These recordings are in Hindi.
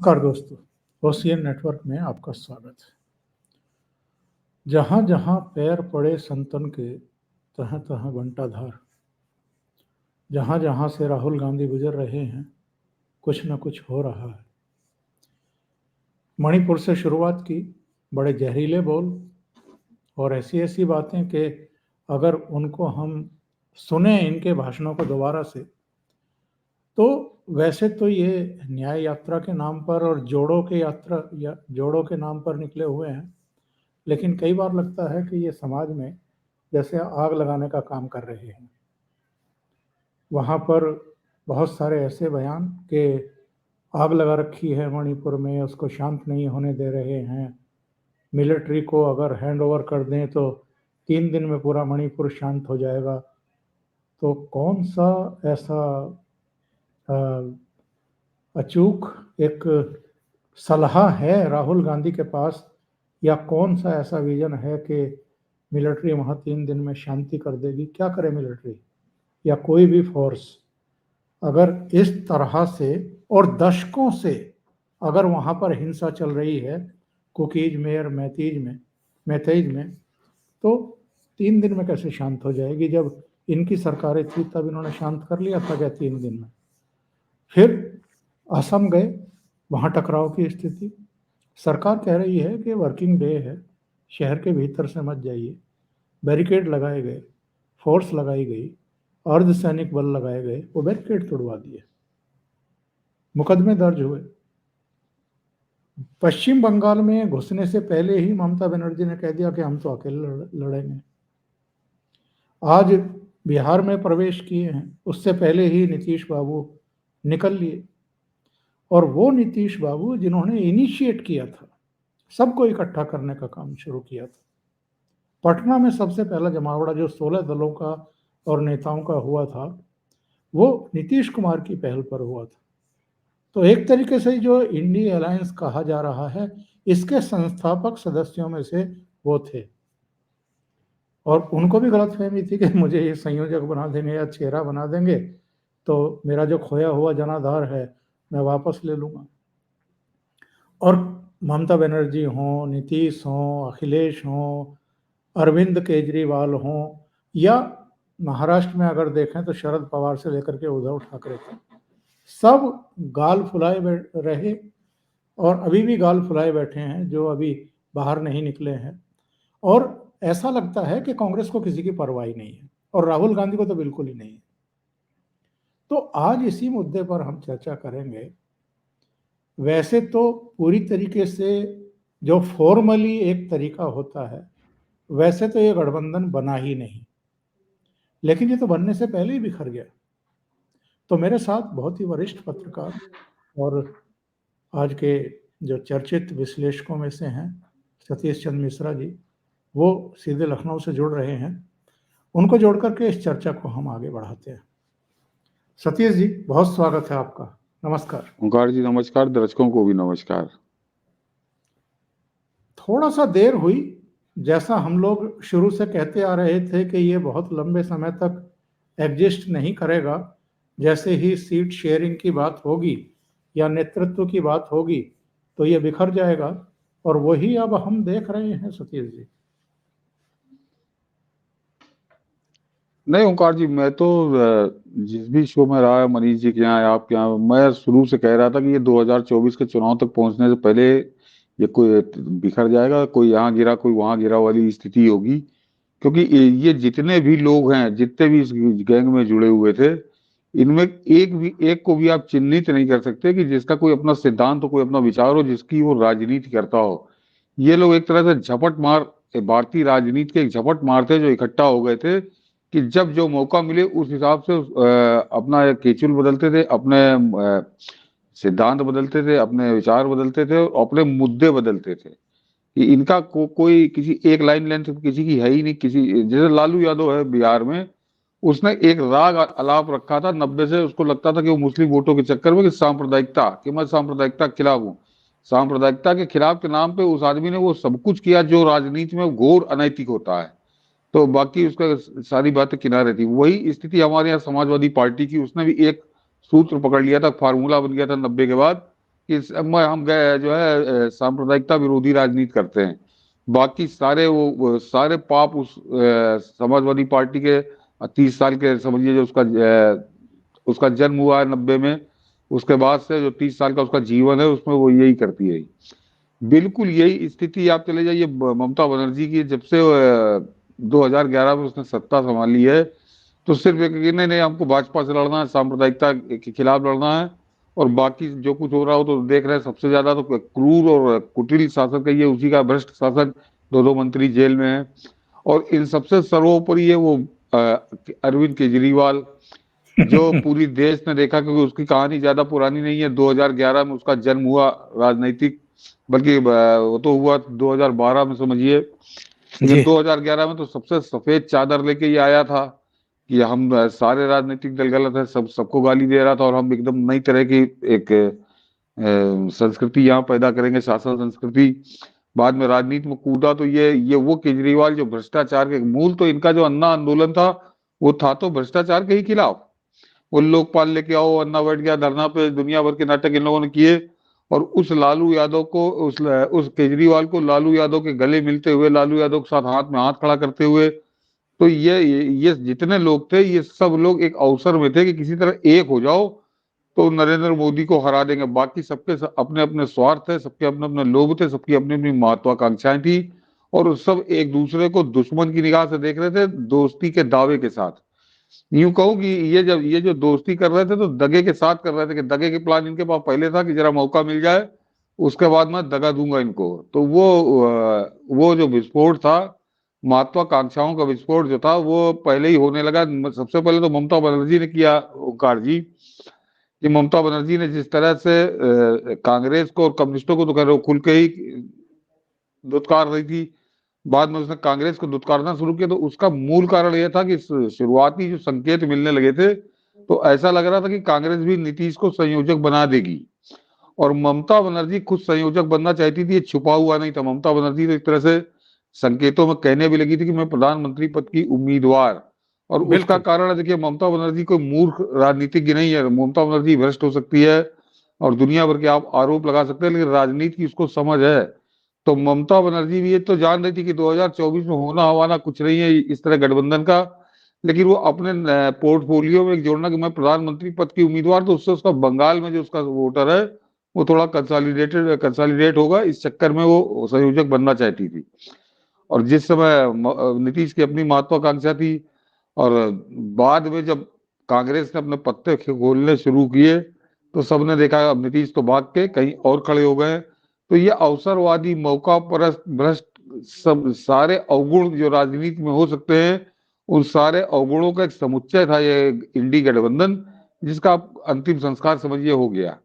नमस्कार दोस्तों, ओसीएन नेटवर्क में आपका स्वागत है। जहाँ जहाँ पैर पड़े संतन के, तहाँ तहाँ बंटाधार। जहाँ जहाँ से राहुल गांधी गुजर रहे हैं, कुछ न कुछ हो रहा है। मणिपुर से शुरुआत की, बड़े जहरीले बोल और ऐसी ऐसी बातें कि अगर उनको हम सुने इनके भाषणों को दोबारा से, तो वैसे तो ये न्याय यात्रा के नाम पर और जोड़ों के यात्रा या जोड़ों के नाम पर निकले हुए हैं, लेकिन कई बार लगता है कि ये समाज में जैसे आग लगाने का काम कर रहे हैं। वहाँ पर बहुत सारे ऐसे बयान कि आग लगा रखी है मणिपुर में, उसको शांत नहीं होने दे रहे हैं, मिलिट्री को अगर हैंड ओवर कर दें तो 3 दिन में पूरा मणिपुर शांत हो जाएगा। तो कौन सा ऐसा अचूक एक सलाह है राहुल गांधी के पास, या कौन सा ऐसा विजन है कि मिलिट्री वहाँ 3 दिन में शांति कर देगी? क्या करे मिलिट्री या कोई भी फोर्स अगर इस तरह से और दशकों से अगर वहाँ पर हिंसा चल रही है कुकीज में और मैतेईज में, तो 3 दिन में कैसे शांत हो जाएगी? जब इनकी सरकारें थी तब इन्होंने शांत कर लिया था क्या 3 दिन में? फिर असम गए, वहाँ टकराव की स्थिति। सरकार कह रही है कि वर्किंग डे है, शहर के भीतर से मत जाइए। बैरिकेड लगाए गए, फोर्स लगाई गई, अर्धसैनिक बल लगाए गए, वो बैरिकेड तोड़वा दिए, मुकदमे दर्ज हुए। पश्चिम बंगाल में घुसने से पहले ही ममता बनर्जी ने कह दिया कि हम तो अकेले लड़ेंगे। आज बिहार में प्रवेश किए हैं, उससे पहले ही नीतीश बाबू निकल लिए, और वो नीतीश बाबू जिन्होंने इनिशिएट किया था, सबको इकट्ठा करने का काम शुरू किया था। पटना में सबसे पहला जमावड़ा जो 16 दलों का और नेताओं का हुआ था, वो नीतीश कुमार की पहल पर हुआ था। तो एक तरीके से जो इंडी अलायंस कहा जा रहा है, इसके संस्थापक सदस्यों में से वो थे, और उनको भी गलतफहमी थी कि मुझे ये संयोजक बना देंगे या चेहरा बना देंगे तो मेरा जो खोया हुआ जनाधार है मैं वापस ले लूँगा। और ममता बनर्जी हों, नीतीश हों, अखिलेश हों, अरविंद केजरीवाल हों, या महाराष्ट्र में अगर देखें तो शरद पवार से लेकर के उद्धव ठाकरे तक, सब गाल फुलाए रहे और अभी भी गाल फुलाए बैठे हैं, जो अभी बाहर नहीं निकले हैं। और ऐसा लगता है कि कांग्रेस को किसी की परवाह ही नहीं है, और राहुल गांधी को तो बिल्कुल ही नहीं है। तो आज इसी मुद्दे पर हम चर्चा करेंगे। वैसे तो पूरी तरीके से जो फॉर्मली एक तरीका होता है, वैसे तो ये गठबंधन बना ही नहीं, लेकिन ये तो बनने से पहले ही बिखर गया। तो मेरे साथ बहुत ही वरिष्ठ पत्रकार और आज के जो चर्चित विश्लेषकों में से हैं सतीश चंद्र मिश्रा जी, वो सीधे लखनऊ से जुड़ रहे हैं। उनको जोड़ करके इस चर्चा को हम आगे बढ़ाते हैं। सतीश जी, बहुत स्वागत है आपका। नमस्कार। ओंकार जी नमस्कार, दर्शकों को भी नमस्कार। थोड़ा सा देर हुई, जैसा हम लोग शुरू से कहते आ रहे थे कि ये बहुत लंबे समय तक एग्जिस्ट नहीं करेगा। जैसे ही सीट शेयरिंग की बात होगी या नेतृत्व की बात होगी तो ये बिखर जाएगा, और वही अब हम देख रहे हैं सतीश जी। नहीं ओंकार जी, मैं तो जिस भी शो में रहा है, मनीष जी के यहाँ या आपके यहाँ, मैं शुरू से कह रहा था कि ये 2024 के चुनाव तक पहुंचने से पहले ये कोई बिखर जाएगा, कोई यहाँ गिरा कोई वहां गिरा वाली स्थिति होगी। क्योंकि ये जितने भी लोग हैं, जितने भी इस गैंग में जुड़े हुए थे, इनमें एक को भी आप चिन्हित नहीं कर सकते कि जिसका कोई अपना सिद्धांत हो, कोई अपना विचार हो, जिसकी वो राजनीति करता हो। ये लोग एक तरह से झपट मार, भारतीय राजनीति के एक झपट मार थे जो इकट्ठा हो गए थे कि जब जो मौका मिले उस हिसाब से अपना केचुल बदलते थे, अपने सिद्धांत बदलते थे, अपने विचार बदलते थे और अपने मुद्दे बदलते थे। कि इनका कोई किसी एक लाइन लेंथ किसी की है ही नहीं। किसी जैसे लालू यादव है बिहार में, उसने एक राग अलाप रखा था 90 से। उसको लगता था कि वो मुस्लिम वोटों के चक्कर में कि सांप्रदायिकता, कि मैं सांप्रदायिकता के खिलाफ हूँ। सांप्रदायिकता के खिलाफ के नाम पे उस आदमी ने वो सब कुछ किया जो राजनीति में घोर अनैतिक होता है। तो बाकी उसका सारी बातें किनारे थी। वही स्थिति हमारे यहाँ समाजवादी पार्टी की, उसने भी एक सूत्र पकड़ लिया था, फार्मूला बन गया था 90 के बाद इस हम गए जो है सांप्रदायिकता विरोधी राजनीति करते हैं। बाकी सारे वो सारे पाप उस समाजवादी पार्टी के 30 साल के समझिए, जो उसका जन्म हुआ है 90 में, उसके बाद से जो 30 साल का उसका जीवन है उसमें वो यही करती है। बिल्कुल यही स्थिति आप चले जाइए ममता बनर्जी की। जब से 2011 में उसने सत्ता संभाली है, तो सिर्फ एक नहीं नहीं हमको भाजपा से लड़ना है, सांप्रदायिकता के खिलाफ लड़ना है, और बाकी जो कुछ हो रहा हो तो देख रहे हैं। सबसे ज्यादा तो क्रूर और कुटिल शासन कहिए, उसी का भ्रष्ट शासन, 2 मंत्री जेल में है। और इन सबसे सर्वोपरि है वो अरविंद केजरीवाल, जो पूरी देश ने देखा, क्योंकि उसकी कहानी ज्यादा पुरानी नहीं है। 2011 में उसका जन्म हुआ राजनीतिक, बल्कि वो तो हुआ 2012 में समझिए, लेकिन जी 2011 में तो सबसे सफेद चादर लेके ये आया था कि हम सारे राजनीतिक दल गलत है, सबको गाली दे रहा था, और हम एकदम नई तरह की एक संस्कृति यहाँ पैदा करेंगे, शासन संस्कृति। बाद में राजनीति में कूदा तो ये वो केजरीवाल जो भ्रष्टाचार के मूल, तो इनका जो अन्ना आंदोलन था वो था तो भ्रष्टाचार के ही खिलाफ। वो लोकपाल लेके आओ, अन्ना बैठ गया धरना पे, दुनिया भर के नाटक इन लोगों ने किए। और उस लालू यादव को, उस केजरीवाल को लालू यादव के गले मिलते हुए, लालू यादव के साथ हाथ में हाथ खड़ा करते हुए, तो ये जितने लोग थे, ये सब लोग एक अवसर में थे कि किसी तरह एक हो जाओ तो नरेंद्र मोदी को हरा देंगे। बाकी सबके अपने अपने स्वार्थ है, सबके अपने अपने लोभ थे, सबकी अपनी अपनी महत्वाकांक्षाएं थी, और सब एक दूसरे को दुश्मन की निगाह से देख रहे थे, दोस्ती के दावे के साथ। यूं कहूं कि ये जो दोस्ती कर रहे थे तो दगे के साथ कर रहे थे, कि दगे के प्लान इनके पास पहले था कि जरा मौका मिल जाए, उसके बाद मैं दगा दूंगा इनको। तो वो जो विस्फोट था, महत्वाकांक्षाओं का विस्फोट जो था, वो पहले ही होने लगा। सबसे पहले तो ममता बनर्जी ने किया, ओंकार जी, कि ममता बनर्जी ने जिस तरह से कांग्रेस को और कम्युनिस्टों को तो खैर वो खुल के ही दुत्कार रही थी, बाद में उसने कांग्रेस को दुत्कारना शुरू किया। तो उसका मूल कारण यह था कि शुरुआती जो संकेत मिलने लगे थे, तो ऐसा लग रहा था कि कांग्रेस भी नीतीश को संयोजक बना देगी, और ममता बनर्जी खुद संयोजक बनना चाहती थी। ये छुपा हुआ नहीं था। ममता बनर्जी तो एक तरह से संकेतों में कहने भी लगी थी कि मैं प्रधानमंत्री पद की उम्मीदवार। और उसका बिल्कुल। कारण है, देखिए, ममता बनर्जी कोई मूर्ख राजनीतिज्ञ नहीं है। ममता बनर्जी भ्रष्ट हो सकती है और दुनिया भर के आप आरोप लगा सकते हैं, लेकिन राजनीति की उसको समझ है। तो ममता बनर्जी भी ये तो जान रही थी कि 2024 में होना हवाना कुछ नहीं है इस तरह गठबंधन का, लेकिन वो अपने पोर्टफोलियो में जोड़ना कि मैं प्रधानमंत्री पद की उम्मीदवार, तो उससे उसका बंगाल में जो उसका वोटर है वो थोड़ा कंसोलिडेट होगा, इस चक्कर में वो संयोजक बनना चाहती थी। और जिस समय नीतीश की अपनी महत्वाकांक्षा थी, और बाद में जब कांग्रेस ने अपने पत्ते खोलने शुरू किए, तो सबने देखा अब नीतीश तो भाग के कहीं और खड़े हो गए। तो ये अवसरवादी, मौका परस्त, भ्रष्ट, सब सारे अवगुण जो राजनीति में हो सकते हैं, उन सारे अवगुणों का एक समुच्चय था ये इंडी गठबंधन, जिसका अंतिम संस्कार समझिए हो गया।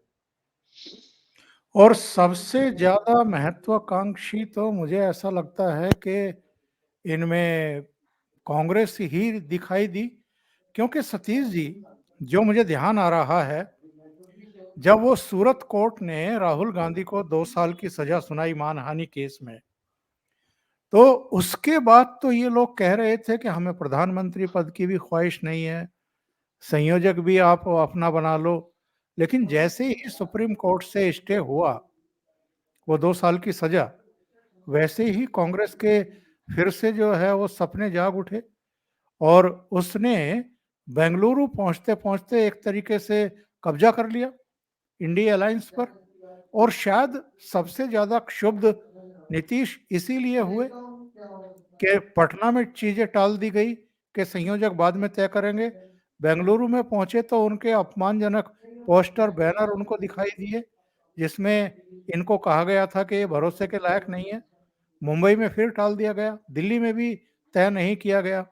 और सबसे ज्यादा महत्वाकांक्षी तो मुझे ऐसा लगता है कि इनमें कांग्रेस ही दिखाई दी, क्योंकि सतीश जी, जो मुझे ध्यान आ रहा है, जब वो सूरत कोर्ट ने राहुल गांधी को 2 साल की सजा सुनाई मानहानि केस में, तो उसके बाद तो ये लोग कह रहे थे कि हमें प्रधानमंत्री पद की भी ख्वाहिश नहीं है, संयोजक भी आप अपना बना लो। लेकिन जैसे ही सुप्रीम कोर्ट से स्टे हुआ वो 2 साल की सजा, वैसे ही कांग्रेस के फिर से जो है वो सपने जाग उठे, और उसने बेंगलुरु पहुंचते पहुंचते एक तरीके से कब्जा कर लिया इंडिया अलायंस पर। और शायद सबसे ज्यादा क्षुब्ध नीतीश इसीलिए हुए कि पटना में चीजें टाल दी गई कि संयोजक बाद में तय करेंगे। बेंगलुरु में पहुंचे तो उनके अपमानजनक पोस्टर बैनर उनको दिखाई दिए, जिसमें इनको कहा गया था कि ये भरोसे के लायक नहीं है। मुंबई में फिर टाल दिया गया, दिल्ली में भी तय नहीं किया गया।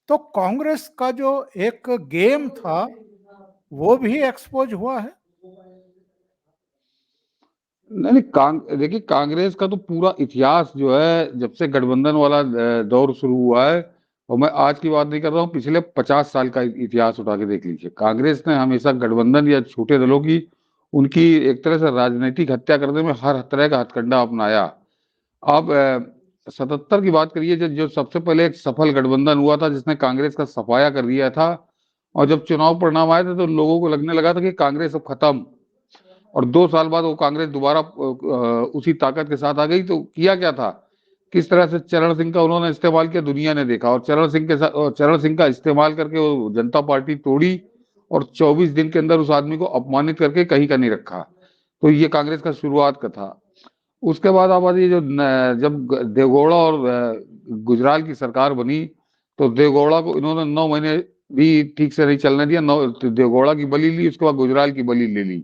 तो कांग्रेस का जो एक गेम था वो भी एक्सपोज हुआ है। नहीं नहीं, देखिए, कांग्रेस का तो पूरा इतिहास जो है, जब से गठबंधन वाला दौर शुरू हुआ है, और मैं आज की बात नहीं कर रहा हूँ, पिछले 50 साल का इतिहास उठा के देख लीजिए, कांग्रेस ने हमेशा गठबंधन या छोटे दलों की, उनकी एक तरह से राजनीतिक हत्या करने में हर तरह का हथकंडा अपनाया। आप 77 की बात करिए, जो सबसे पहले एक सफल गठबंधन हुआ था जिसने कांग्रेस का सफाया कर दिया था, और जब चुनाव परिणाम आए थे तो लोगों को लगने लगा था कि कांग्रेस अब खत्म। और 2 साल बाद वो कांग्रेस दोबारा उसी ताकत के साथ आ गई। तो किया क्या था, किस तरह से चरण सिंह का उन्होंने इस्तेमाल किया, दुनिया ने देखा। और चरण सिंह का इस्तेमाल करके वो जनता पार्टी तोड़ी और 24 दिन के अंदर उस आदमी को अपमानित करके कहीं का नहीं रखा। तो ये कांग्रेस का शुरुआत का था। उसके बाद आप ये जो जब देवगौड़ा और गुजराल की सरकार बनी, तो देवगौड़ा को इन्होंने 9 महीने भी ठीक से नहीं चलने दिया। देवगौड़ा की बलि ली, उसके बाद गुजराल की बलि ले ली।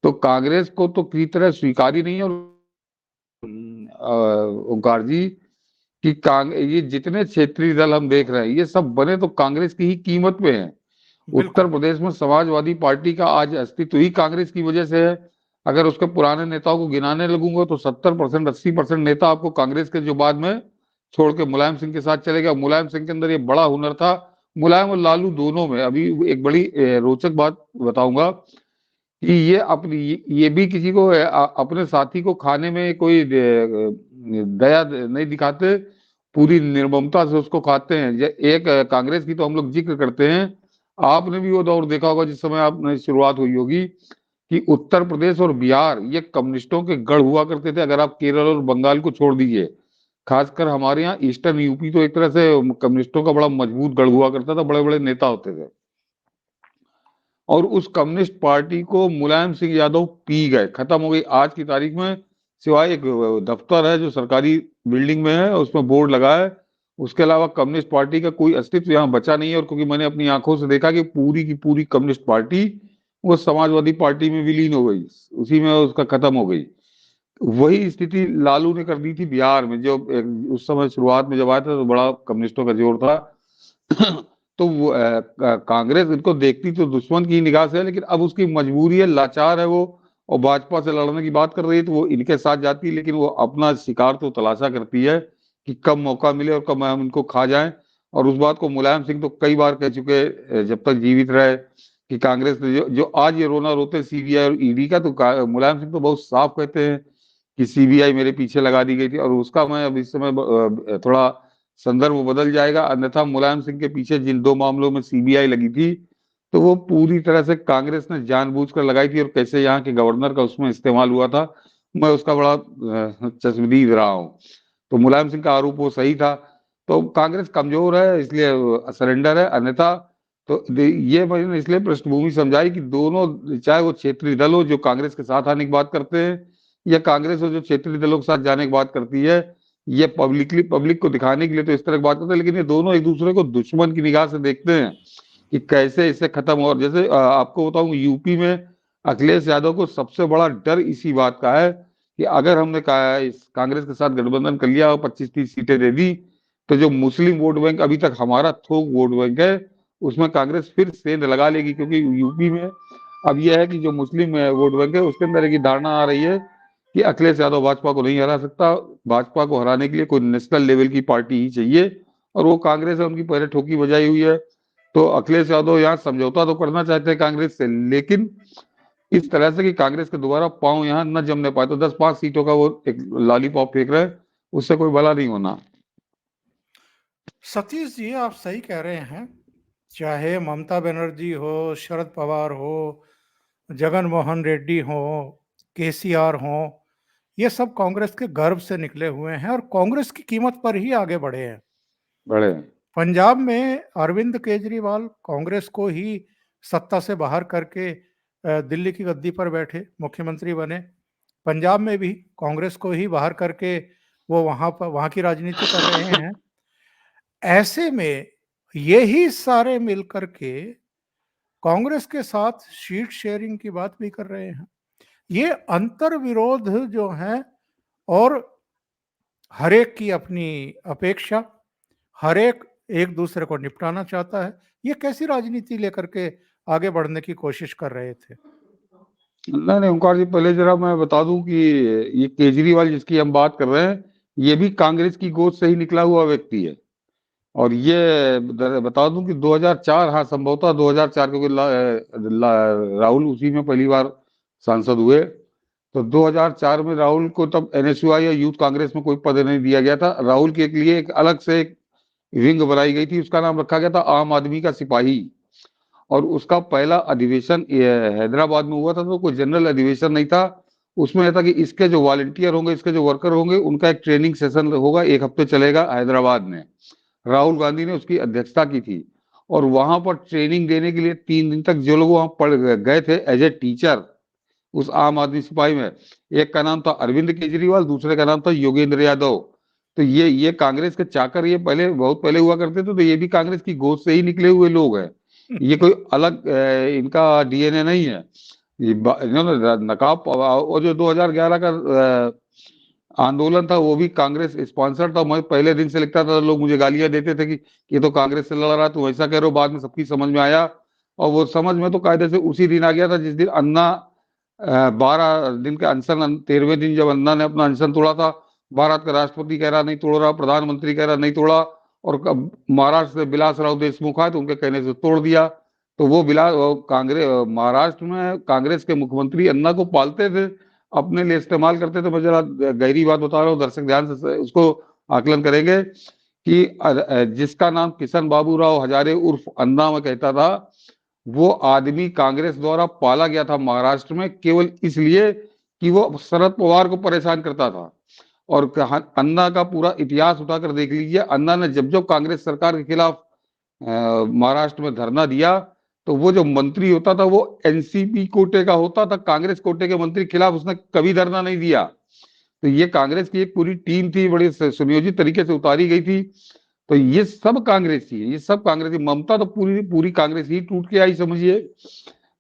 तो कांग्रेस को तो किसी तरह स्वीकार ही नहीं है। और ओंकार जी कि ये जितने क्षेत्रीय दल हम देख रहे हैं, ये सब बने तो कांग्रेस की ही कीमत पे हैं। उत्तर प्रदेश में समाजवादी पार्टी का आज अस्तित्व ही कांग्रेस की वजह से है। अगर उसके पुराने नेताओं को गिनाने लगूंगा तो 70% 80% नेता आपको कांग्रेस के जो बाद में छोड़ के मुलायम सिंह के साथ चले गए। मुलायम सिंह के अंदर ये बड़ा हुनर था, मुलायम और लालू दोनों में। अभी एक बड़ी रोचक बात बताऊंगा कि ये भी किसी को अपने साथी को खाने में कोई दया नहीं दिखाते, पूरी निर्ममता से उसको खाते हैं। एक कांग्रेस की तो हम लोग जिक्र करते हैं, आपने भी वो दौर देखा होगा जिस समय आपने शुरुआत हुई होगी कि उत्तर प्रदेश और बिहार ये कम्युनिस्टों के गढ़ हुआ करते थे। अगर आप केरल और बंगाल को छोड़ दीजिए, खासकर हमारे यहाँ ईस्टर्न यूपी तो एक तरह से कम्युनिस्टों का बड़ा मजबूत गढ़ हुआ करता था, बड़े बड़े नेता होते थे। और उस कम्युनिस्ट पार्टी को मुलायम सिंह यादव पी गए, खत्म हो गई। आज की तारीख में सिवाय एक दफ्तर है जो सरकारी बिल्डिंग में है, उसमें बोर्ड लगा है, उसके अलावा कम्युनिस्ट पार्टी का कोई अस्तित्व यहाँ बचा नहीं है। और क्योंकि मैंने अपनी आंखों से देखा कि पूरी की पूरी कम्युनिस्ट पार्टी वो समाजवादी पार्टी में विलीन हो गई, उसी में उसका खत्म हो गई। वही स्थिति लालू ने कर दी थी बिहार में। जो उस समय शुरुआत में जब आया था तो बड़ा कम्युनिस्टों का जोर था। तो कांग्रेस इनको देखती तो दुश्मन की निगाह से है, लेकिन अब उसकी मजबूरी है, लाचार है वो, और भाजपा से लड़ने की बात कर रही है तो वो इनके साथ जाती है। लेकिन वो अपना शिकार तो तलाशा करती है कि कब मौका मिले और कब हम इनको खा जाएं। और उस बात को मुलायम सिंह तो कई बार कह चुके जब तक जीवित रहे कि कांग्रेस ने जो आज ये रोना रोते सीबीआई और ईडी का, तो मुलायम सिंह तो बहुत साफ कहते हैं कि सीबीआई मेरे पीछे लगा दी गई थी। और उसका मैं अब इस समय थोड़ा संदर्भ बदल जाएगा। अन्यथा मुलायम सिंह के पीछे जिन 2 मामलों में सीबीआई लगी थी, तो वो पूरी तरह से कांग्रेस ने जानबूझकर लगाई थी। और कैसे यहाँ के गवर्नर का उसमें इस्तेमाल हुआ था, मैं उसका बड़ा चश्मदीद रहा हूँ। तो मुलायम सिंह का आरोप वो सही था। तो कांग्रेस कमजोर है इसलिए सरेंडर है। अन्यथा तो ये मैंने इसलिए पृष्ठभूमि समझाई कि दोनों, चाहे वो क्षेत्रीय दल हो जो कांग्रेस के साथ आने की बात करते हैं, या कांग्रेस हो जो क्षेत्रीय दलों के साथ जाने की बात करती है, ये पब्लिक को दिखाने के लिए तो इस तरह की बात करते हैं, लेकिन ये दोनों एक दूसरे को दुश्मन की निगाह से देखते हैं कि कैसे इससे खत्म हो। और जैसे आपको बताऊं, यूपी में अखिलेश यादव को सबसे बड़ा डर इसी बात का है कि अगर हमने कहा इस कांग्रेस के साथ गठबंधन कर लिया और 25-30 सीटें दे दी, तो जो मुस्लिम वोट बैंक अभी तक हमारा थोक वोट बैंक है, उसमें कांग्रेस फिर सेंध लगा लेगी। क्योंकि यूपी में अब यह है कि जो मुस्लिम वोट बैंक है उसके अंदर एक धारणा आ रही है कि अखिलेश यादव भाजपा को नहीं हरा सकता, भाजपा को हराने के लिए कोई नेशनल लेवल की पार्टी ही चाहिए। और वो कांग्रेस है, उनकी पहले ठोकी बजाई हुई है। तो अखिलेश यादव यहाँ समझौता तो करना चाहते हैं कांग्रेस से, लेकिन इस तरह से कि कांग्रेस के दोबारा पांव यहाँ न जमने पाए। तो 10-5 सीटों का वो एक लॉलीपॉप फेंक रहे हैं, उससे कोई भला नहीं होना। सतीश जी, आप सही कह रहे हैं। चाहे ममता बनर्जी हो, शरद पवार हो, जगन मोहन रेड्डी हो, केसीआर हो, ये सब कांग्रेस के गर्भ से निकले हुए हैं और कांग्रेस की कीमत पर ही आगे बढ़े हैं। बड़े पंजाब में अरविंद केजरीवाल कांग्रेस को ही सत्ता से बाहर करके दिल्ली की गद्दी पर बैठे, मुख्यमंत्री बने। पंजाब में भी कांग्रेस को ही बाहर करके वो वहां की राजनीति कर रहे हैं। ऐसे में यही सारे मिलकर के कांग्रेस के साथ सीट शेयरिंग की बात भी कर रहे हैं। ये अंतर विरोध जो है, और हरेक की अपनी अपेक्षा, हरेक एक दूसरे को निपटाना चाहता है, ये कैसी राजनीति लेकर के आगे बढ़ने की कोशिश कर रहे थे? नहीं नहीं ओंकार जी, पहले जरा मैं बता दूं कि ये केजरीवाल जिसकी हम बात कर रहे हैं, ये भी कांग्रेस की गोद से ही निकला हुआ व्यक्ति है। और ये बता दूं कि 2004, हाँ संभवतः 2004, क्योंकि राहुल उसी में पहली बार सांसद हुए। तो 2004 में राहुल को तब एनएसयूआई या यूथ कांग्रेस में कोई पद नहीं दिया गया था। राहुल के लिए एक अलग से एक विंग बनाई गई थी, उसका नाम रखा गया था आम आदमी का सिपाही। और उसका पहला अधिवेशन हैदराबाद में हुआ था, तो कोई जनरल अधिवेशन नहीं था। उसमें यह था कि इसके जो वॉलंटियर होंगे, इसके जो वर्कर होंगे, उनका एक ट्रेनिंग सेशन होगा, 1 हफ्ते चलेगा हैदराबाद में। राहुल गांधी ने उसकी अध्यक्षता की थी। और वहां पर ट्रेनिंग देने के लिए 3 दिन तक जो लोग वहां पढ़ गए थे एज ए टीचर, उस आम आदमी सिपाही में, एक का नाम था अरविंद केजरीवाल, दूसरे का नाम था योगेंद्र यादव। तो ये कांग्रेस के चाकर, ये पहले बहुत पहले हुआ करते थे, तो ये भी कांग्रेस की गोद से ही निकले हुए लोग हैं। ये कोई अलग इनका डीएनए नहीं है। इन्होंने नकाब, और जो 2011 का आंदोलन था वो भी कांग्रेस स्पॉन्सर था। मैं पहले दिन से लिखता था, लोग मुझे गालियां देते थे कि ये तो कांग्रेस से लड़ रहा, तुम ऐसा कह रहे हो। बाद में सबकी समझ में आया, और वो समझ में तो कायदे से उसी दिन आ गया था जिस दिन अन्ना 12 दिन के अनशन, 13वें दिन जब अन्ना ने अपना अनशन तोड़ा था। भारत का राष्ट्रपति कह रहा नहीं तोड़ रहा, प्रधानमंत्री कह रहा नहीं तोड़ा, और महाराष्ट्र से विलासराव देशमुख आए तो उनके कहने से तोड़ दिया। तो वो कांग्रेस महाराष्ट्र में कांग्रेस के मुख्यमंत्री अन्ना को पालते थे, अपने लिए इस्तेमाल करते थे। मैं जरा गहरी बात बता रहा हूँ, दर्शक ध्यान से उसको आकलन करेंगे कि जिसका नाम किशन बाबू राव हजारे उर्फ अन्ना में कहता था, वो आदमी कांग्रेस द्वारा पाला गया था महाराष्ट्र में, केवल इसलिए कि वो शरद पवार को परेशान करता था। और अन्ना का पूरा इतिहास उठाकर देख लीजिए, अन्ना ने जब जब कांग्रेस सरकार के खिलाफ महाराष्ट्र में धरना दिया, तो वो जो मंत्री होता था वो एनसीपी कोटे का होता था, कांग्रेस कोटे के मंत्री के खिलाफ उसने कभी धरना नहीं दिया। तो ये कांग्रेस की एक पूरी टीम थी, बड़ी सुनियोजित तरीके से उतारी गई थी। तो ये सब कांग्रेस ही, ये सब कांग्रेस ही। ममता तो पूरी पूरी कांग्रेस ही टूट के आई, समझिए।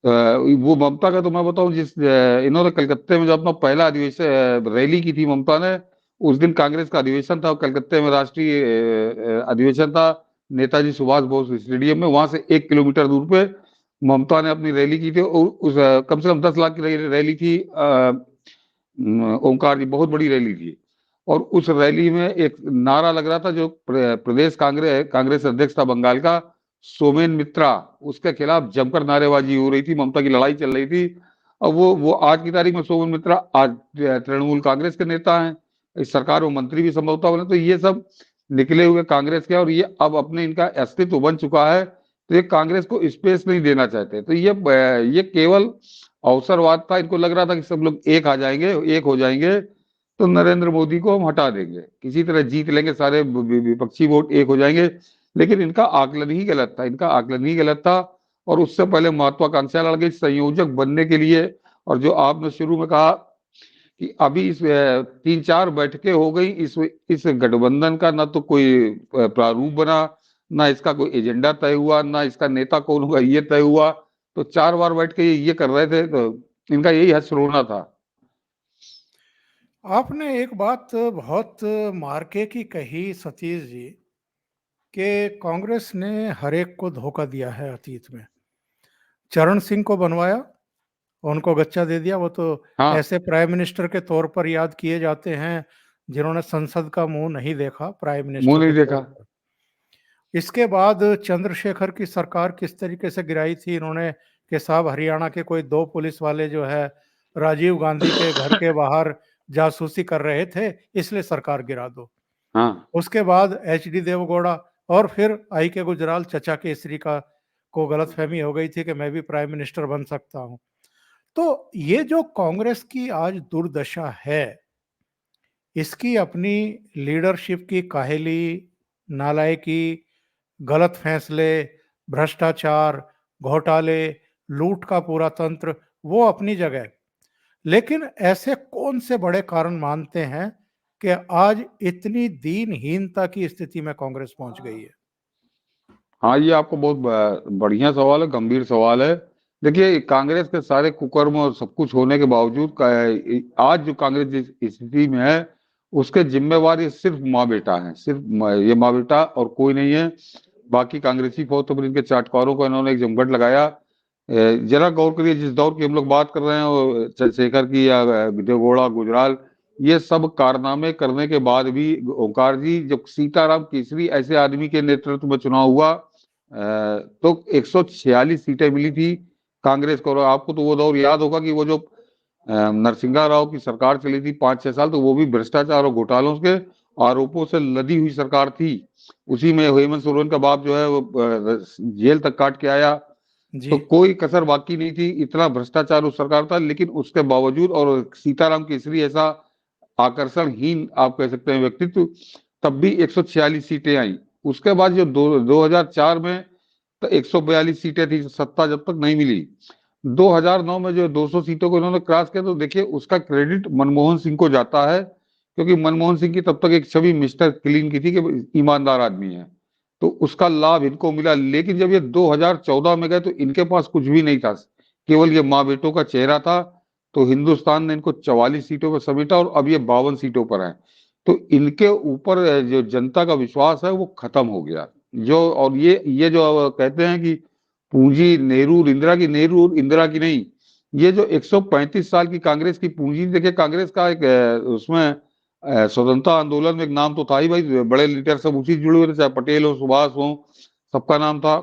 वो ममता का तो मैं बताऊं, इन्होंने कलकत्ते में जब अपना पहला अधिवेशन रैली की थी ममता ने, उस दिन कांग्रेस का अधिवेशन था कलकत्ते में, राष्ट्रीय अधिवेशन था नेताजी सुभाष बोस स्टेडियम में। वहां से 1 किलोमीटर दूर पे ममता ने अपनी रैली की थी। उस कम से कम 10 लाख की रैली थी ओंकार जी, बहुत बड़ी रैली थी। और उस रैली में एक नारा लग रहा था, जो प्रदेश कांग्रेस अध्यक्ष था बंगाल का, सोमेन मित्रा, उसके खिलाफ जमकर नारेबाजी हो रही थी, ममता की लड़ाई चल रही थी। और वो आज की तारीख में सोमेन मित्रा आज तृणमूल कांग्रेस के नेता हैं, इस सरकार में मंत्री भी संभवतः बने। तो ये सब निकले हुए कांग्रेस के, और ये अब अपने इनका अस्तित्व बन चुका है, तो ये कांग्रेस को स्पेस नहीं देना चाहते। तो ये केवल अवसरवाद था, इनको लग रहा था कि सब लोग एक आ जाएंगे, एक हो जाएंगे, तो नरेंद्र मोदी को हम हटा देंगे, किसी तरह जीत लेंगे, सारे विपक्षी वोट एक हो जाएंगे। लेकिन इनका आकलन ही गलत था, इनका आकलन ही गलत था। और उससे पहले महत्वाकांक्षा लड़ गई संयोजक बनने के लिए। और जो आपने शुरू में कहा कि अभी इस 3-4 बैठकें हो गई, इस गठबंधन का ना तो कोई प्रारूप बना, ना इसका कोई एजेंडा तय हुआ, ना इसका नेता कौन होगा ये तय हुआ। तो 4 बार बैठ के ये कर रहे थे, तो इनका यही हश्र होना था। आपने एक बात बहुत मार्के की कही सतीश जी, कि कांग्रेस ने हर एक को धोखा दिया है अतीत में। चरण सिंह को बनवाया, उनको गच्चा दे दिया। वो तो हाँ, ऐसे प्राइम मिनिस्टर के तौर पर याद किए जाते हैं जिन्होंने संसद का मुंह नहीं देखा प्राइम मुंह मिनिस्टर के नहीं तौर देखा। पर। इसके बाद चंद्रशेखर की सरकार किस तरीके से गिराई थी इन्होंने, कि साहब हरियाणा के कोई 2 पुलिस वाले जो है राजीव गांधी के घर के बाहर जासूसी कर रहे थे, इसलिए सरकार गिरा दो। हाँ, उसके बाद एचडी देवगौड़ा, और फिर आई के गुजराल चचा केसरी का को गलतफहमी हो गई थी कि मैं भी प्राइम मिनिस्टर बन सकता हूं। तो ये जो कांग्रेस की आज दुर्दशा है, इसकी अपनी लीडरशिप की काहेली, नालायकी, गलत फैसले, भ्रष्टाचार, घोटाले, लूट का पूरा तंत्र, वो अपनी जगह। लेकिन ऐसे कौन से बड़े कारण मानते हैं कि आज इतनी दीनहीनता की स्थिति में कांग्रेस पहुंच गई है? हाँ, ये आपको बहुत बढ़िया सवाल है, गंभीर सवाल है। देखिए, कांग्रेस के सारे कुकर्म और सब कुछ होने के बावजूद आज जो कांग्रेस जिस स्थिति में है, उसके जिम्मेवार ये सिर्फ माँ बेटा है, सिर्फ ये माँ बेटा और कोई नहीं है। बाकी कांग्रेसी फौज तो फिर इनके चाटकारों को इन्होंने एक जमघट लगाया। जरा गौर करिए, जिस दौर की हम लोग बात कर रहे हैं, वो चंद्रशेखर की या देवगौड़ा, गुजराल, ये सब कारनामे करने के बाद भी ओंकार जी, जब सीताराम केसरी ऐसे आदमी के नेतृत्व में चुनाव हुआ, तो 146 सीटें मिली थी कांग्रेस को। और आपको तो वो दौर याद होगा कि वो जो नरसिंहा राव की सरकार चली थी 5-6 साल, तो वो भी भ्रष्टाचार और घोटालों के आरोपों से लदी हुई सरकार थी। उसी में हेमंत सोरेन का बाप जो है वो जेल तक काट के आया। जी। तो कोई कसर बाकी नहीं थी, इतना भ्रष्टाचार उस सरकार था, लेकिन उसके बावजूद, और सीताराम केसरी ऐसा आकर्षणहीन आप कह सकते हैं व्यक्तित्व, तब भी 146 सीटें आई। उसके बाद जो 2004 में तो 142 सीटें थी, सत्ता जब तक नहीं मिली। 2009 में जो 200 सीटों को इन्होंने क्रॉस किया, तो देखिए उसका क्रेडिट मनमोहन सिंह को जाता है, क्योंकि मनमोहन सिंह की तब तक एक छवि मिस्टर क्लीन की थी कि ईमानदार आदमी है, तो उसका लाभ इनको मिला। लेकिन जब ये 2014 में गए तो इनके पास कुछ भी नहीं था, केवल ये माँ बेटों का चेहरा था। तो हिंदुस्तान ने इनको 44 सीटों पर समेटा और अब ये 52 सीटों पर है। तो इनके ऊपर जो जनता का विश्वास है वो खत्म हो गया। जो और ये जो कहते हैं कि पूंजी नेहरू और इंदिरा की, नेहरू और इंदिरा की नहीं, ये जो 135 साल की कांग्रेस की पूंजी, देखिए कांग्रेस का एक उसमें स्वतंत्रता आंदोलन में एक नाम तो था ही भाई, बड़े लीडर सब उसी से जुड़े हुए थे, चाहे पटेल हो, सुभाष हो, सबका नाम था।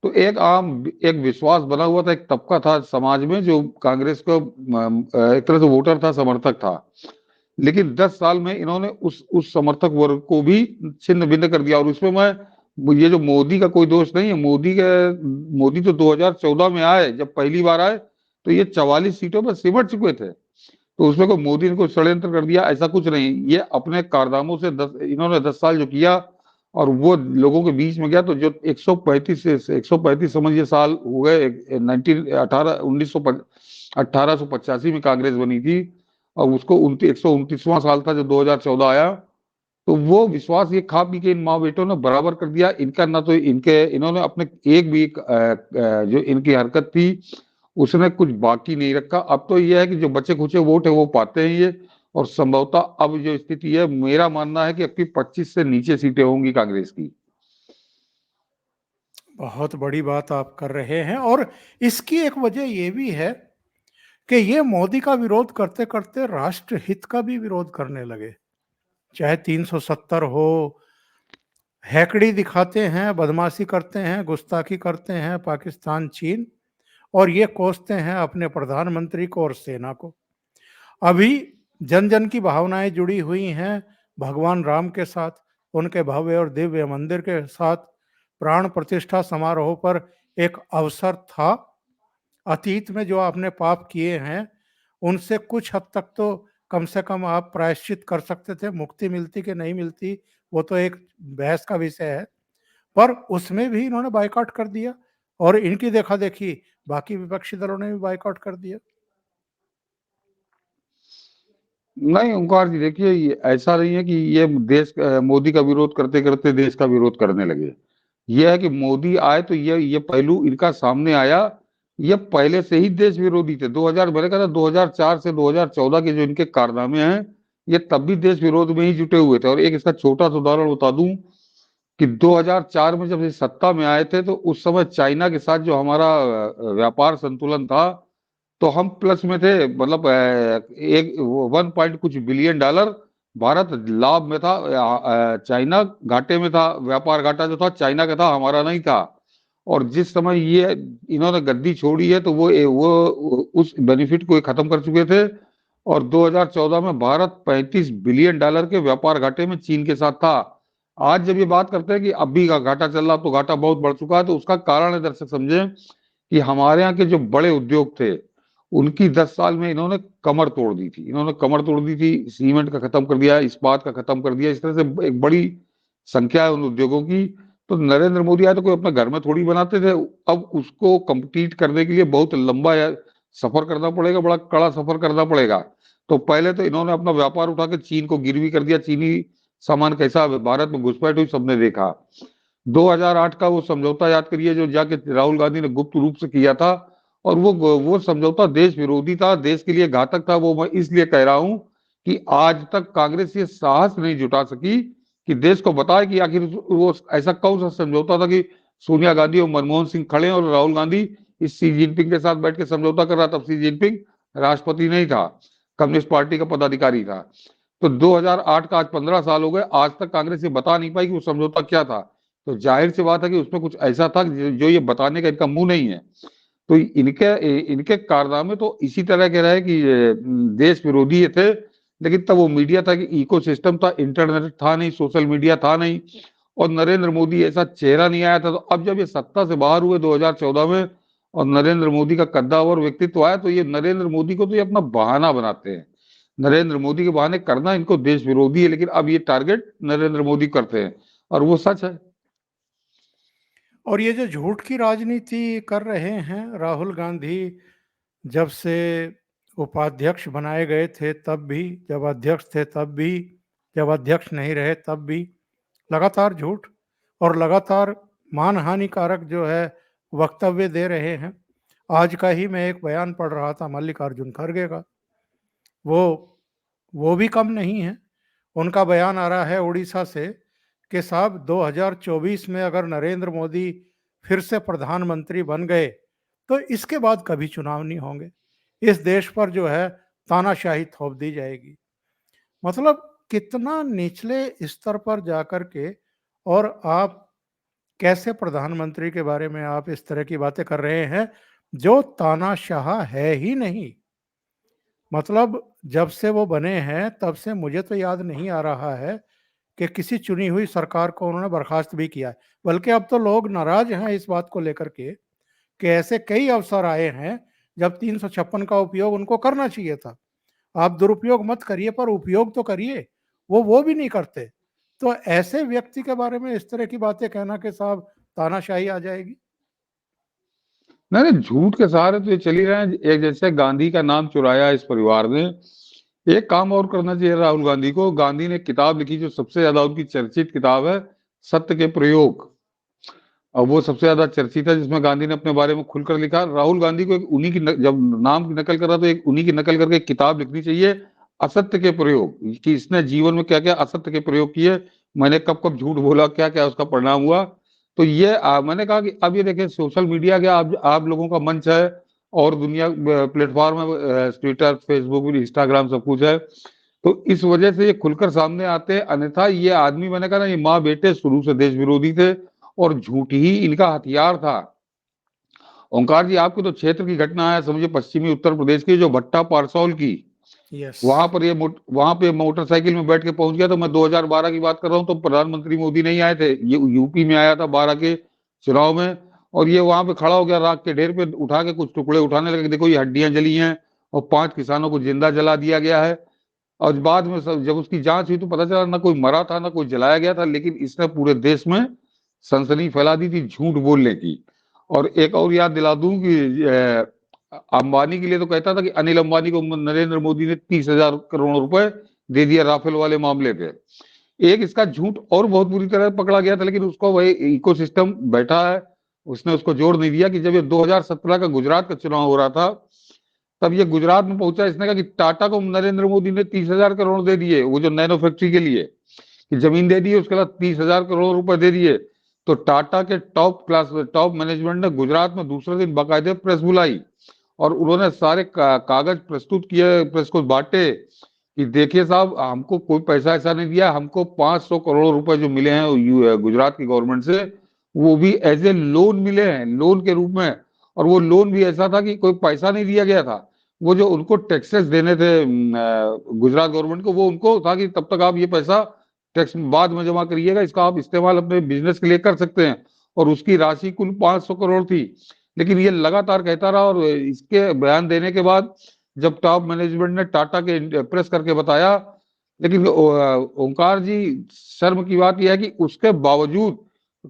तो एक विश्वास बना हुआ था, एक तबका था समाज में जो कांग्रेस को एक तरह से वोटर था, समर्थक था। लेकिन 10 साल में इन्होंने उस समर्थक वर्ग को भी छिन्न भिन्न कर दिया। और उसमें ये जो मोदी का कोई दोष नहीं है, मोदी तो 2014 में आए, जब पहली बार आए तो ये 44 सीटों पर सिमट चुके थे। तो उसमें कोई मोदी ने कोई षड्यंत्र कर दिया, ऐसा कुछ नहीं। ये अपने कारनामों से इन्होंने 10 साल जो किया और वो लोगों के बीच में गया, तो जो 135 समझिए साल हो गए, 1885 में कांग्रेस बनी थी, और उसको 129वां साल था जब 2014 आया। तो वो विश्वास ये खा पी के इन माँ बेटों ने बराबर कर दिया इनका। ना तो इन्होंने अपने एक भी जो इनकी हरकत थी उसने कुछ बाकी नहीं रखा। अब तो यह है कि जो बचे खुचे वोट है वो पाते हैं ये। और संभवतः अब जो स्थिति है, मेरा मानना है कि अब की 25 से नीचे सीटें होंगी कांग्रेस की। बहुत बड़ी बात आप कर रहे हैं, और इसकी एक वजह ये भी है कि ये मोदी का विरोध करते करते राष्ट्र हित का भी विरोध करने लगे। चाहे 370 हो, हैकड़ी दिखाते हैं, बदमाशी करते हैं, गुस्ताखी करते हैं पाकिस्तान, चीन, और ये कोसते हैं अपने प्रधानमंत्री को और सेना को। अभी जन जन की भावनाएं जुड़ी हुई हैं भगवान राम के साथ, उनके भव्य और दिव्य मंदिर के साथ। प्राण प्रतिष्ठा समारोह पर एक अवसर था। अतीत में जो आपने पाप किए हैं उनसे कुछ हद तक तो कम से कम आप प्रायश्चित कर सकते थे। मुक्ति मिलती कि नहीं मिलती वो तो एक बहस का विषय है, पर उसमें भी इन्होंने बायकॉट कर दिया, और इनकी देखा देखी बाकी विपक्षी दलों ने भी बायकॉट कर दिया। नहीं ओंकार जी, देखिए ऐसा नहीं है कि ये मोदी का विरोध करते करते देश का विरोध करने लगे। ये है कि मोदी आए तो ये पहलू इनका सामने आया। ये पहले से ही देश विरोधी थे। 2000 मैंने कहा था 2004 से 2014 के जो इनके कारनामे हैं, ये तब भी देश विरोध में ही जुटे हुए थे। और एक इसका छोटा सा उदाहरण बता दूं कि 2004 में जब ये सत्ता में आए थे तो उस समय चाइना के साथ जो हमारा व्यापार संतुलन था, तो हम प्लस में थे। मतलब एक 1 पॉइंट कुछ बिलियन डॉलर भारत लाभ में था, चाइना घाटे में था। व्यापार घाटा जो था चाइना का था, हमारा नहीं था। और जिस समय ये इन्होंने गद्दी छोड़ी है तो वो उस बेनिफिट को खत्म कर चुके थे। और 2014 में भारत 35 बिलियन डॉलर के व्यापार घाटे में चीन के साथ था। आज जब ये बात करते हैं कि अब भी घाटा चल रहा, तो घाटा बहुत बढ़ चुका है। तो उसका कारण है, दर्शक समझे, कि हमारे यहाँ के जो बड़े उद्योग थे उनकी 10 साल में इन्होंने कमर तोड़ दी थी। इन्होंने कमर तोड़ दी थी, सीमेंट का खत्म कर दिया, इस्पात का खत्म कर दिया। इस तरह से एक बड़ी संख्या है उन उद्योगों की। तो नरेंद्र मोदी आए तो कोई अपने घर में थोड़ी बनाते थे। अब उसको compete करने के लिए बहुत लंबा सफर करना पड़ेगा, बड़ा कड़ा सफर करना पड़ेगा। तो पहले तो इन्होंने अपना व्यापार उठा के चीन को गिरवी कर दिया। चीनी सामान कैसा भारत में घुसपैठ हुई सबने देखा। 2008 का वो समझौता याद करिए जो जाके राहुल गांधी ने गुप्त रूप से किया था। और वो समझौता देश विरोधी था, देश के लिए घातक था। वो मैं इसलिए कह रहा हूं कि आज तक कांग्रेस ये साहस नहीं जुटा सकी कि देश को बताए कि आखिर वो ऐसा कौन सा समझौता था कि सोनिया गांधी और मनमोहन सिंह खड़े और राहुल गांधी इस सी जिनपिंग के साथ बैठ के समझौता कर रहा। तब सी जिनपिंग राष्ट्रपति नहीं था, कम्युनिस्ट पार्टी का पदाधिकारी था। तो 2008 का आज 15 साल हो गए, आज तक कांग्रेस ये बता नहीं पाई कि वो समझौता क्या था। तो जाहिर सी बात है कि उसमें कुछ ऐसा था जो ये बताने का इनका मुंह नहीं है। तो इनके इनके कारनामे तो इसी तरह के रहे कि देश विरोधी ये थे। लेकिन तब वो मीडिया था कि इकोसिस्टम था, इंटरनेट था नहीं, सोशल मीडिया था नहीं, और नरेंद्र मोदी ऐसा चेहरा नहीं आया था। तो अब जब ये सत्ता से बाहर हुए 2014 में, और नरेंद्र मोदी का कद्दावर व्यक्तित्व आया, तो ये नरेंद्र मोदी को तो ये अपना बहाना बनाते हैं। नरेंद्र मोदी के बहाने करना इनको देश विरोधी है, लेकिन अब ये टारगेट नरेंद्र मोदी करते हैं, और वो सच है। और ये जो झूठ की राजनीति कर रहे हैं राहुल गांधी, जब से उपाध्यक्ष बनाए गए थे तब भी, जब अध्यक्ष थे तब भी, जब अध्यक्ष नहीं रहे तब भी, लगातार झूठ और लगातार मानहानिकारक जो है वक्तव्य दे रहे हैं। आज का ही मैं एक बयान पढ़ रहा था मल्लिकार्जुन खड़गे का, वो भी कम नहीं है। उनका बयान आ रहा है उड़ीसा से कि साहब 2024 में अगर नरेंद्र मोदी फिर से प्रधानमंत्री बन गए तो इसके बाद कभी चुनाव नहीं होंगे, इस देश पर जो है तानाशाही थोप दी जाएगी। मतलब कितना निचले स्तर पर जाकर के, और आप कैसे प्रधानमंत्री के बारे में आप इस तरह की बातें कर रहे हैं जो तानाशाह है ही नहीं। मतलब जब से वो बने हैं तब से मुझे तो याद नहीं आ रहा है कि किसी चुनी हुई सरकार को उन्होंने बर्खास्त भी किया है। बल्कि अब तो लोग नाराज हैं इस बात को लेकर के कि ऐसे कई अवसर आए हैं जब 356 का उपयोग उनको करना चाहिए था। आप दुरुपयोग मत करिए पर उपयोग तो करिए, वो भी नहीं करते। तो ऐसे व्यक्ति के बारे में इस तरह की बातें कहना कि साहब तानाशाही आ जाएगी। नहीं नहीं, झूठ के सहारे तो ये चल ही रहे हैं। एक जैसे गांधी का नाम चुराया इस परिवार ने, एक काम और करना चाहिए राहुल गांधी को। गांधी ने एक किताब लिखी जो सबसे ज्यादा उनकी चर्चित किताब है, सत्य के प्रयोग। और वो सबसे ज्यादा चर्चित है, जिसमें गांधी ने अपने बारे में खुलकर लिखा। राहुल गांधी को एक उन्हीं की जब नाम की नकल कर रहा तो एक उन्हीं की नकल करके एक किताब लिखनी चाहिए, असत्य के प्रयोग, कि इसने जीवन में क्या क्या असत्य के प्रयोग किए, मैंने कब कब झूठ बोला, क्या क्या उसका परिणाम हुआ। तो ये मैंने कहा कि अब ये देखें, सोशल मीडिया के आप लोगों का मंच है, और दुनिया प्लेटफॉर्म है, ट्विटर, फेसबुक, इंस्टाग्राम, सब कुछ है। तो इस वजह से ये खुलकर सामने आते हैं। अन्यथा ये आदमी, मैंने कहा ना, ये माँ बेटे शुरू से देश विरोधी थे, और झूठ ही इनका हथियार था। ओंकार जी, आपके तो क्षेत्र की घटना है, समझिए पश्चिमी उत्तर प्रदेश की, जो भट्टा पारसौल की, यस। वहां पे मोटरसाइकिल में बैठ के पहुंच गया। तो मैं 2012 की बात कर रहा हूँ, तो प्रधानमंत्री मोदी नहीं आए थे, ये यूपी में आया था 12 के चुनाव में। और ये वहां पे खड़ा हो गया, राख के ढेर पे उठा के कुछ टुकड़े उठाने लगे, देखो ये हड्डियां जली हैं, और 5 किसानों को जिंदा जला दिया गया है। और बाद में जब उसकी जांच हुई तो पता चला ना कोई मरा था ना कोई जलाया गया था, लेकिन इसने पूरे देश में सनसनी फैला दी थी झूठ बोलने की। और एक और याद दिला दूं कि अंबानी के लिए तो कहता था कि अनिल अंबानी को नरेंद्र मोदी ने 30,000 करोड़ रुपए दे दिया राफेल वाले मामले पे। एक इसका झूठ और बहुत बुरी तरह पकड़ा गया था, लेकिन उसको वही इकोसिस्टम बैठा है, उसने उसको जोड़ नहीं दिया। कि जब ये 2017 का गुजरात का चुनाव हो रहा था, तब ये गुजरात में पहुंचा, इसने कहा कि टाटा को नरेंद्र मोदी ने 30,000 करोड़ दे दिए, वो जो नैनो फैक्ट्री के लिए कि जमीन दे दी है, उसके बाद 30,000 करोड़ रुपए दे दिए। तो टाटा के टॉप मैनेजमेंट ने गुजरात में दूसरे दिन बाकायदे प्रेस बुलाई, और उन्होंने सारे कागज प्रस्तुत किए, प्रेस को बांटे, कि देखिए साहब, हमको कोई पैसा ऐसा नहीं दिया, हमको 500 करोड़ रुपए जो मिले हैं गुजरात की गवर्नमेंट से, वो भी एज ए लोन मिले हैं, लोन के रूप में। और वो लोन भी ऐसा था कि कोई पैसा नहीं दिया गया था, वो जो उनको टैक्सेस देने थे गुजरात गवर्नमेंट को, वो उनको था कि तब तक आप ये पैसा टैक्स बाद में जमा करिएगा, इसका आप इस्तेमाल अपने बिजनेस के लिए कर सकते हैं। और उसकी राशि कुल 500 करोड़ थी। लेकिन ये लगातार कहता रहा, और इसके बयान देने के बाद जब टॉप मैनेजमेंट ने टाटा के प्रेस करके बताया, लेकिन ओंकार जी, शर्म की बात यह है कि उसके बावजूद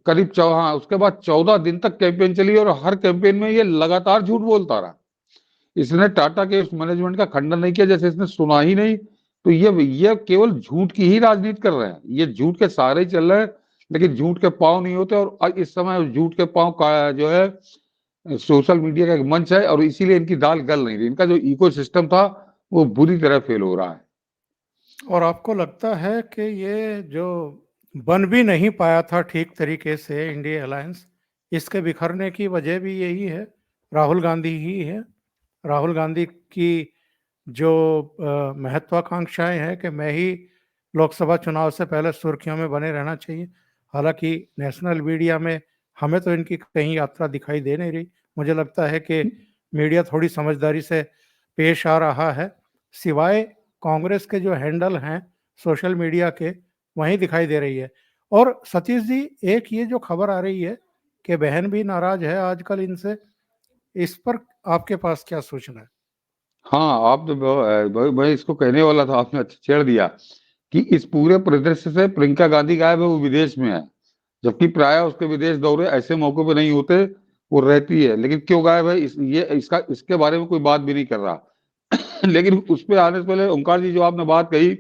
करीब हाँ, उसके बाद 14 दिन तक कैंपेन चली, और हर कैंपेन में ये लगातार झूठ बोलता रहा। इसने टाटा के उस मैनेजमेंट का खंडन नहीं किया, जैसे इसने सुना ही नहीं। तो ये केवल झूठ की ही राजनीति कर रहे हैं, ये झूठ के सहारे ही चल रहे हैं, लेकिन झूठ के पांव नहीं होते। और इस समय झूठ के पांव का जो है सोशल मीडिया का एक मंच है, और इसीलिए इनकी दाल गल नहीं रही। इनका जो इकोसिस्टम था वो बुरी तरह फेल हो रहा है। और आपको लगता है कि ये जो बन भी नहीं पाया था ठीक तरीके से इंडिया अलायंस, इसके बिखरने की वजह भी यही है, राहुल गांधी ही है। राहुल गांधी की जो महत्वाकांक्षाएं हैं कि मैं ही लोकसभा चुनाव से पहले सुर्खियों में बने रहना चाहिए। हालांकि नेशनल मीडिया में हमें तो इनकी कहीं यात्रा दिखाई दे नहीं रही। मुझे लगता है कि मीडिया थोड़ी समझदारी से पेश आ रहा है, सिवाय कांग्रेस के जो हैंडल हैं सोशल मीडिया के, वहीं दिखाई दे रही है। और सतीश जी, एक ये जो खबर आ रही है कि बहन भी नाराज है आजकल इनसे, इस पर आपके पास क्या सूचना है? हाँ, आप तो मैं इसको कहने वाला था, आपने अच्छा छेड़ दिया कि इस पूरे परिदृश्य से प्रियंका गांधी गायब है, वो विदेश में है, जबकि प्राय उसके विदेश दौरे ऐसे मौकों पे नहीं होते, वो रहती है। लेकिन क्यों गायब है, इसके बारे में कोई बात भी नहीं कर रहा। लेकिन उस पे आने से पहले ओंकार जी, जो आपने बात कही,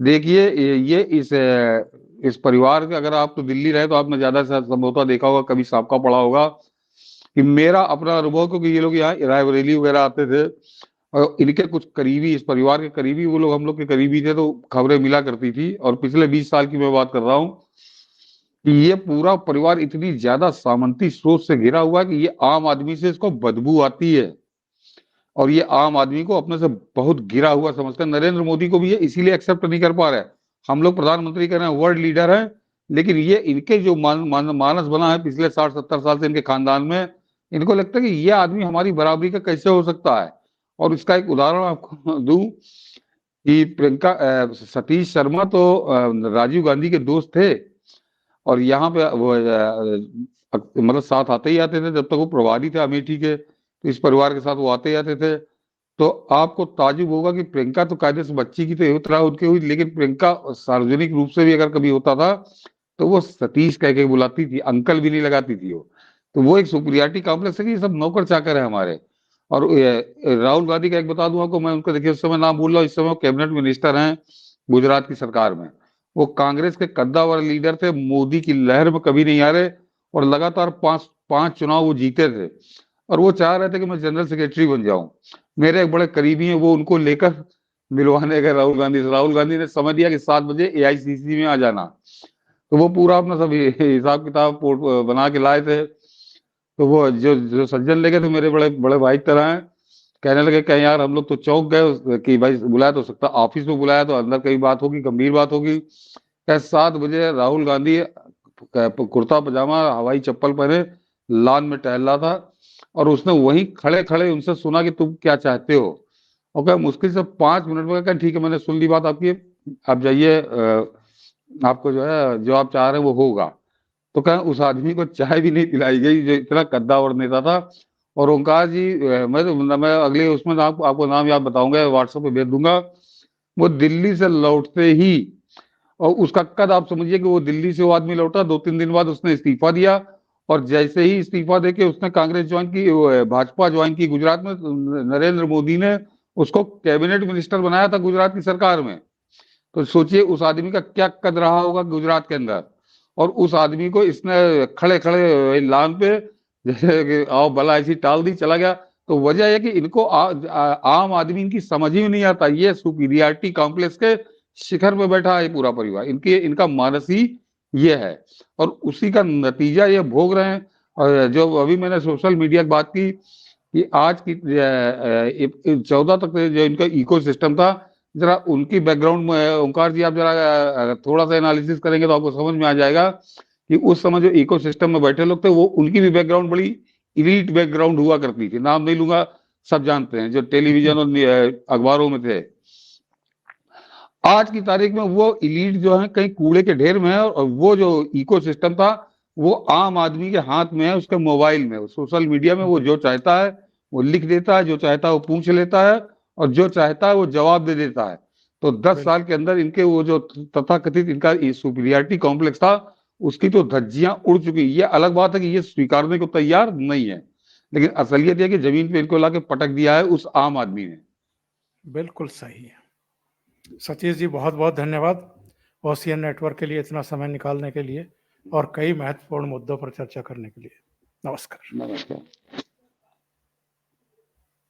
देखिए ये इस परिवार के, अगर आप तो दिल्ली रहे तो आपने ज्यादा संभवतः देखा होगा, कभी साबका पढ़ा होगा, कि मेरा अपना अनुभव, क्योंकि ये लोग यहाँ रायबरेली वगैरह आते थे और इनके कुछ करीबी, इस परिवार के करीबी, वो लोग हम लोग के करीबी थे, तो खबरें मिला करती थी। और पिछले 20 साल की मैं बात कर रहा हूँ कि ये पूरा परिवार इतनी ज्यादा सामंती स्रोत से घिरा हुआ है कि ये आम आदमी से इसको बदबू आती है, और ये आम आदमी को अपने से बहुत गिरा हुआ समझते हैं। नरेंद्र मोदी को भी ये इसीलिए एक्सेप्ट नहीं कर पा रहे। हम लोग प्रधानमंत्री कह रहे हैं, वर्ल्ड लीडर हैं, लेकिन ये इनके जो मानस बना है पिछले 60-70 साल से इनके खानदान में, इनको लगता है कि ये आदमी हमारी बराबरी का कैसे हो सकता है। और इसका एक उदाहरण आपको दूं कि सतीश शर्मा तो राजीव गांधी के दोस्त थे, और यहाँ पे वो मतलब साथ आते ही आते थे जब तक वो प्रभारी थे अमेठी के, तो इस परिवार के साथ वो आते ही आते थे। तो आपको ताजुब होगा कि प्रियंका तो कायदे से बच्ची की तो तरह उनकी हुई, लेकिन प्रियंका सार्वजनिक रूप से भी अगर कभी होता था तो वो सतीश कह के बुलाती थी, अंकल भी नहीं लगाती थी वो। तो वो एक सुपरियरिटी कॉम्प्लेक्स है कि ये सब नौकर चाकर है हमारे। और राहुल गांधी का एक बता दूं आपको मैं, उनका देखिए उस समय नाम भूल रहा हूँ, इस समय वो कैबिनेट मिनिस्टर हैं गुजरात की सरकार में। वो कांग्रेस के कद्दावर लीडर थे, मोदी की लहर में कभी नहीं आ रहे, और लगातार पांच पांच चुनाव वो जीते थे। और वो चाह रहे थे कि मैं जनरल सेक्रेटरी बन जाऊं। मेरे एक बड़े करीबी हैं, वो उनको लेकर मिलवाने गए राहुल गांधी से। राहुल गांधी ने समझ दिया कि 7 बजे एआईसीसी में आ जाना। तो वो पूरा अपना सब हिसाब किताब बना के लाए थे। तो वो जो जो सज्जन लेके थे, मेरे बड़े बड़े भाई की तरह हैं, कहने लगे कहीं यार हम लोग तो चौंक गए कि भाई बुलाया तो सकता, ऑफिस में बुलाया तो अंदर कई बात होगी, गंभीर बात होगी। क्या 7 बजे राहुल गांधी कुर्ता पजामा हवाई चप्पल पहने लॉन में टहल रहा था, और उसने वहीं खड़े खड़े उनसे सुना कि तुम क्या चाहते हो। और क्या मुश्किल से 5 मिनट में कहा ठीक है मैंने सुन ली बात आपकी, आप जाइए, आपको जो है जो आप चाह रहे हैं वो होगा। तो कहा उस आदमी को चाय भी नहीं पिलाई गई जो इतना कद्दावर नेता था। और ओंकार जी, मैं अगले उसमें आपको नाम याद बताऊंगा, व्हाट्सएप पे भेज दूंगा। वो दिल्ली से लौटते ही, और उसका कद आप समझिए कि वो दिल्ली से वो आदमी लौटा 2-3 दिन बाद उसने इस्तीफा दिया, और जैसे ही इस्तीफा देके उसने कांग्रेस ज्वाइन की, भाजपा ज्वाइन की गुजरात में, नरेंद्र मोदी ने उसको कैबिनेट मिनिस्टर बनाया था गुजरात की सरकार में। तो सोचिए उस आदमी का क्या कद रहा होगा गुजरात के अंदर। और उस आदमी को इसने खड़े खड़े लान पे जैसे कि आओ भला ऐसी टाल दी, चला गया। तो वजह यह कि इनको आम आदमी इनकी समझ ही नहीं आता। ये सुपीरियरिटी कॉम्प्लेक्स के शिखर पे बैठा है पूरा परिवार, इनका मानस ही ये है, और उसी का नतीजा ये भोग रहे हैं। और जो अभी मैंने सोशल मीडिया की बात की कि आज की 14 तक जो इनका इको सिस्टम था, जरा उनकी बैकग्राउंड में ओंकार जी आप जरा थोड़ा सा एनालिसिस करेंगे तो आपको समझ में आ जाएगा कि उस समय जो इकोसिस्टम में बैठे लोग थे, वो उनकी भी बैकग्राउंड बड़ी इलीट बैकग्राउंड हुआ करती थी। नाम नहीं लूंगा, सब जानते हैं, जो टेलीविजन और अखबारों में थे। आज की तारीख में वो इलीट जो है कहीं कूड़े के ढेर में है, और वो जो इकोसिस्टम था वो आम आदमी के हाथ में है, उसके मोबाइल में, सोशल मीडिया में। वो जो चाहता है वो लिख देता है, जो चाहता है वो पूछ लेता है, और जो चाहता है वो जवाब दे देता है। तो 10 साल के अंदर इनके वो जो तथाकथित इनका सुपीरियरिटी कॉम्प्लेक्स था, उसकी तो धज्जियां उड़ चुकी। ये अलग बात है कि ये स्वीकारने को तैयार नहीं है, लेकिन असलियत यह कि जमीन पे इनको लाके पटक दिया है उस आम आदमी ने। बिल्कुल सही है। सतीश जी बहुत बहुत धन्यवाद ओशियन नेटवर्क के लिए इतना समय निकालने के लिए और कई महत्वपूर्ण मुद्दों पर चर्चा करने के लिए। नमस्कार। नमस्कार।